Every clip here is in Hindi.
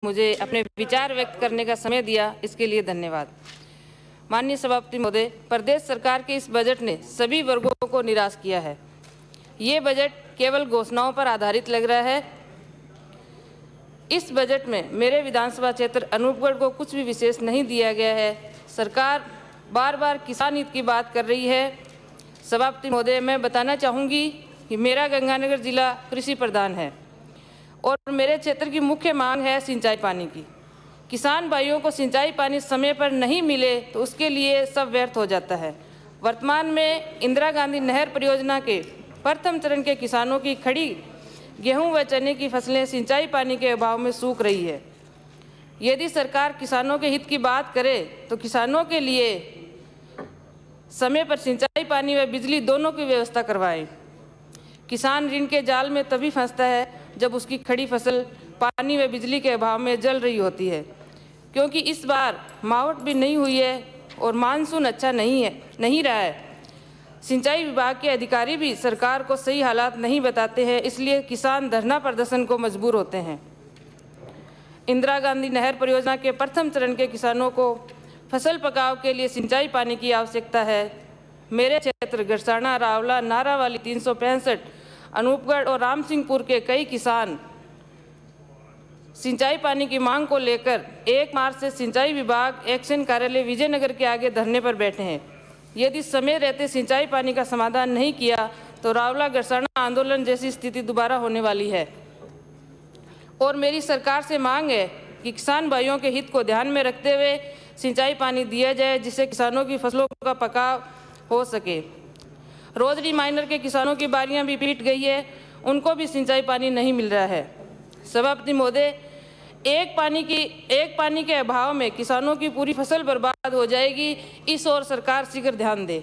मुझे अपने विचार व्यक्त करने का समय दिया, इसके लिए धन्यवाद। माननीय सभापति महोदय, प्रदेश सरकार के इस बजट ने सभी वर्गों को निराश किया है। ये बजट केवल घोषणाओं पर आधारित लग रहा है। इस बजट में मेरे विधानसभा क्षेत्र अनूपगढ़ को कुछ भी विशेष नहीं दिया गया है। सरकार बार बार किसान हित की बात कर रही है। सभापति महोदय, मैं बताना चाहूँगी कि मेरा गंगानगर जिला कृषि प्रधान है और मेरे क्षेत्र की मुख्य मांग है सिंचाई पानी की। किसान भाइयों को सिंचाई पानी समय पर नहीं मिले तो उसके लिए सब व्यर्थ हो जाता है। वर्तमान में इंदिरा गांधी नहर परियोजना के प्रथम चरण के किसानों की खड़ी गेहूं व चने की फसलें सिंचाई पानी के अभाव में सूख रही है। यदि सरकार किसानों के हित की बात करे तो किसानों के लिए समय पर सिंचाई पानी व बिजली दोनों की व्यवस्था करवाएं। किसान ऋण के जाल में तभी फंसता है जब उसकी खड़ी फसल पानी व बिजली के अभाव में जल रही होती है। क्योंकि इस बार मावठ भी नहीं हुई है और मानसून अच्छा नहीं रहा है। सिंचाई विभाग के अधिकारी भी सरकार को सही हालात नहीं बताते हैं, इसलिए किसान धरना प्रदर्शन को मजबूर होते हैं। इंदिरा गांधी नहर परियोजना के प्रथम चरण के किसानों को फसल पकाव के लिए सिंचाई पानी की आवश्यकता है। मेरे क्षेत्र गरसाना, रावला, नारावाली, 365, अनूपगढ़ और रामसिंहपुर के कई किसान सिंचाई पानी की मांग को लेकर 1 मार्च से सिंचाई विभाग एक्शन कार्यालय विजयनगर के आगे धरने पर बैठे हैं। यदि समय रहते सिंचाई पानी का समाधान नहीं किया तो रावला गरसाना आंदोलन जैसी स्थिति दोबारा होने वाली है। और मेरी सरकार से मांग है कि किसान भाइयों के हित को ध्यान में रखते हुए सिंचाई पानी दिया जाए, जिससे किसानों की फसलों का पकाव हो सके। रोजरी माइनर के किसानों की बारियां भी पीट गई है, उनको भी सिंचाई पानी नहीं मिल रहा है। सभापति महोदय, एक पानी के अभाव में किसानों की पूरी फसल बर्बाद हो जाएगी, इस ओर सरकार शीघ्र ध्यान दे।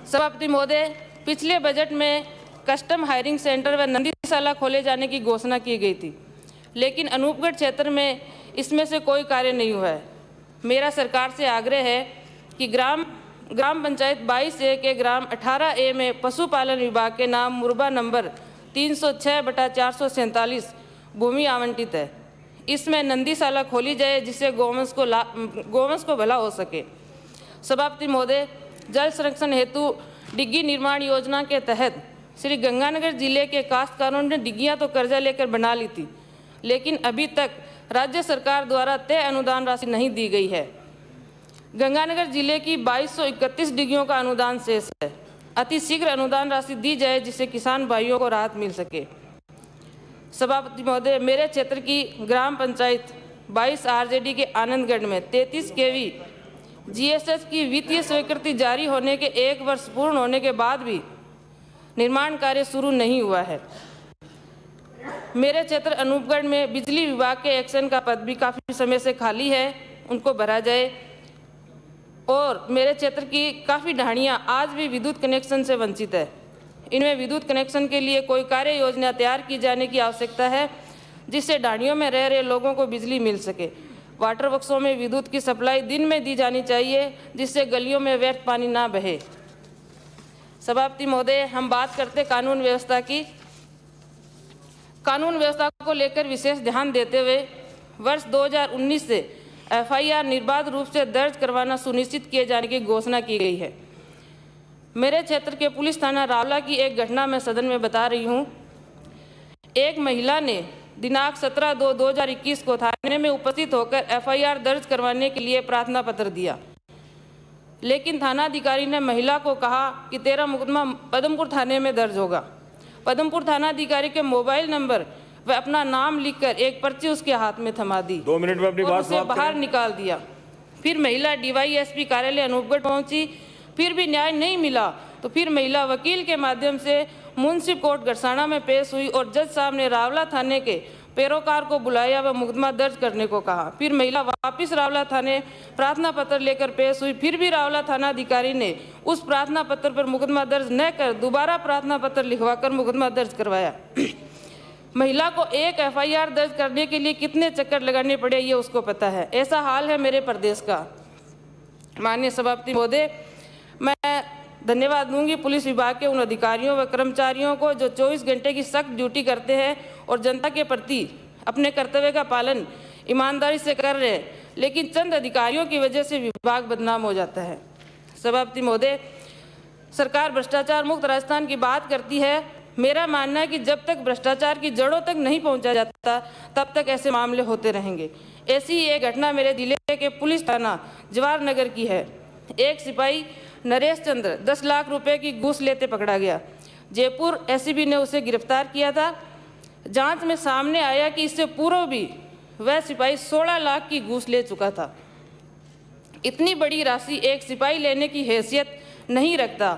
सभापति महोदय, पिछले बजट में कस्टम हायरिंग सेंटर व नंदीशाला खोले जाने की घोषणा की गई थी, लेकिन अनूपगढ़ क्षेत्र में इसमें से कोई कार्य नहीं हुआ है। मेरा सरकार से आग्रह है कि ग्राम पंचायत 22A के ग्राम 18A में पशुपालन विभाग के नाम मुरबा नंबर 306/447 भूमि आवंटित है। इसमें नंदीशाला खोली जाए, जिससे गौवंश को भला हो सके। सभापति महोदय, जल संरक्षण हेतु डिग्गी निर्माण योजना के तहत श्री गंगानगर जिले के काश्तकारों ने डिग्गियां तो कर्जा लेकर बना ली थी, लेकिन अभी तक राज्य सरकार द्वारा तय अनुदान राशि नहीं दी गई है। गंगानगर जिले की 2231 डिग्गियों का अनुदान शेष है। अति शीघ्र अनुदान राशि दी जाए, जिससे किसान भाइयों को राहत मिल सके। सभापति महोदय, मेरे क्षेत्र की ग्राम पंचायत 22 RJD के आनंदगढ़ में 33 kV GSS की वित्तीय स्वीकृति जारी होने के 1 वर्ष पूर्ण होने के बाद भी निर्माण कार्य शुरू नहीं हुआ है। मेरे क्षेत्र अनूपगढ़ में बिजली विभाग के एक्शन का पद भी काफ़ी समय से खाली है, उनको भरा जाए। और मेरे क्षेत्र की काफ़ी ढाणियाँ आज भी विद्युत कनेक्शन से वंचित है। इनमें विद्युत कनेक्शन के लिए कोई कार्य योजना तैयार की जाने की आवश्यकता है, जिससे ढाणियों में रह रहे लोगों को बिजली मिल सके। वाटर वर्क्सों में विद्युत की सप्लाई दिन में दी जानी चाहिए, जिससे गलियों में व्यर्थ पानी ना बहे। सभापति महोदय, हम बात करते कानून व्यवस्था की। कानून व्यवस्था को लेकर विशेष ध्यान देते हुए वर्ष 2019 से FIR निर्बाध रूप से दर्ज करवाना सुनिश्चित किए जाने की घोषणा की गई है। मेरे क्षेत्र के पुलिस थाना रावला की एक घटना मैं सदन में बता रही हूँ। एक महिला ने दिनांक 17/2/2021 को थाने में उपस्थित होकर FIR दर्ज करवाने के लिए प्रार्थना पत्र दिया, लेकिन थानाधिकारी ने महिला को कहा कि तेरा मुकदमा पदमपुर थाने में दर्ज होगा। पदमपुर थानाधिकारी के मोबाइल नंबर व अपना नाम लिखकर एक पर्ची उसके हाथ में थमा दी। 2 मिनट में अपनी बात उसे बाहर निकाल दिया। फिर महिला DYSP कार्यालय अनूपगढ़ पहुंची, फिर भी न्याय नहीं मिला तो फिर महिला वकील के माध्यम से मुंसिफ कोर्ट गरसाना में पेश हुई और जज साहब ने रावला थाने के पैरोकार को बुलाया व मुकदमा दर्ज करने को कहा। फिर महिला वापस रावला थाने प्रार्थना पत्र लेकर पेश हुई, फिर भी रावला थानाधिकारी ने उस प्रार्थना पत्र पर मुकदमा दर्ज न कर दोबारा प्रार्थना पत्र लिखवाकर मुकदमा दर्ज करवाया। महिला को एक FIR दर्ज करने के लिए कितने चक्कर लगाने पड़े, ये उसको पता है। ऐसा हाल है मेरे प्रदेश का। माननीय सभापति महोदय, मैं धन्यवाद दूंगी पुलिस विभाग के उन अधिकारियों व कर्मचारियों को जो 24 घंटे की सख्त ड्यूटी करते हैं और जनता के प्रति अपने कर्तव्य का पालन ईमानदारी से कर रहे हैं, लेकिन चंद अधिकारियों की वजह से विभाग बदनाम हो जाता है। सभापति महोदय, सरकार भ्रष्टाचार मुक्त राजस्थान की बात करती है। मेरा मानना है कि जब तक भ्रष्टाचार की जड़ों तक नहीं पहुंचा जाता तब तक ऐसे मामले होते रहेंगे। ऐसी ही एक घटना मेरे जिले के पुलिस थाना जवाहर नगर की है। एक सिपाही नरेश चंद्र 10 लाख रुपए की घूस लेते पकड़ा गया। जयपुर एसीबी ने उसे गिरफ्तार किया था। जांच में सामने आया कि इससे पूर्व भी वह सिपाही 16 लाख की घूस ले चुका था। इतनी बड़ी राशि एक सिपाही लेने की हैसियत नहीं रखता,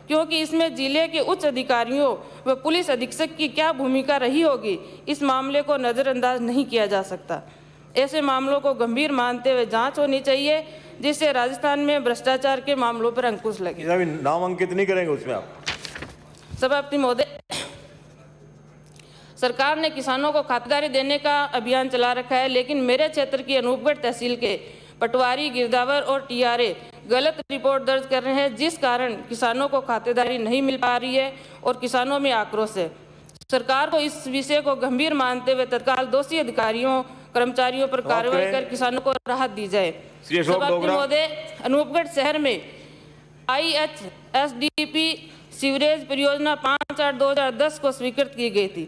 क्योंकि इसमें जिले के उच्च अधिकारियों व पुलिस अधीक्षक की क्या भूमिका रही होगी, इस मामले को नज़रअंदाज नहीं किया जा सकता। ऐसे मामलों को गंभीर मानते हुए जांच होनी चाहिए, जिससे राजस्थान में भ्रष्टाचार के मामलों पर अंकुश लगे। नाम अंकित नहीं करेंगे उसमें आप? सभापति महोदय, सरकार ने किसानों को खातिरदारी देने का अभियान चला रखा है, लेकिन मेरे क्षेत्र की अनूपगढ़ तहसील के पटवारी, गिरदावर और टीआरए गलत रिपोर्ट दर्ज कर रहे हैं, जिस कारण किसानों को खातिरदारी नहीं मिल पा रही है और किसानों में आक्रोश है। सरकार को इस विषय को गंभीर मानते हुए तत्काल दोषी अधिकारियों कर्मचारियों पर कार्रवाई कर किसानों को राहत दी जाए। सभापति महोदय, अनूपगढ़ शहर में IHSDP सीवरेज परियोजना 5/8/2010 को स्वीकृत की गई थी।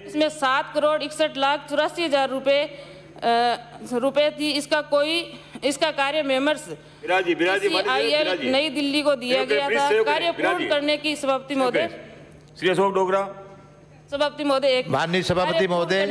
इसमें 7,61,84,000 रुपए थी। इसका कार्य मेमर्स IL नई दिल्ली को दिया गया था। कार्य पूर्ण करने की सभापति महोदय, श्री अशोक डोगरा। सभापति महोदय, माननीय सभापति महोदय।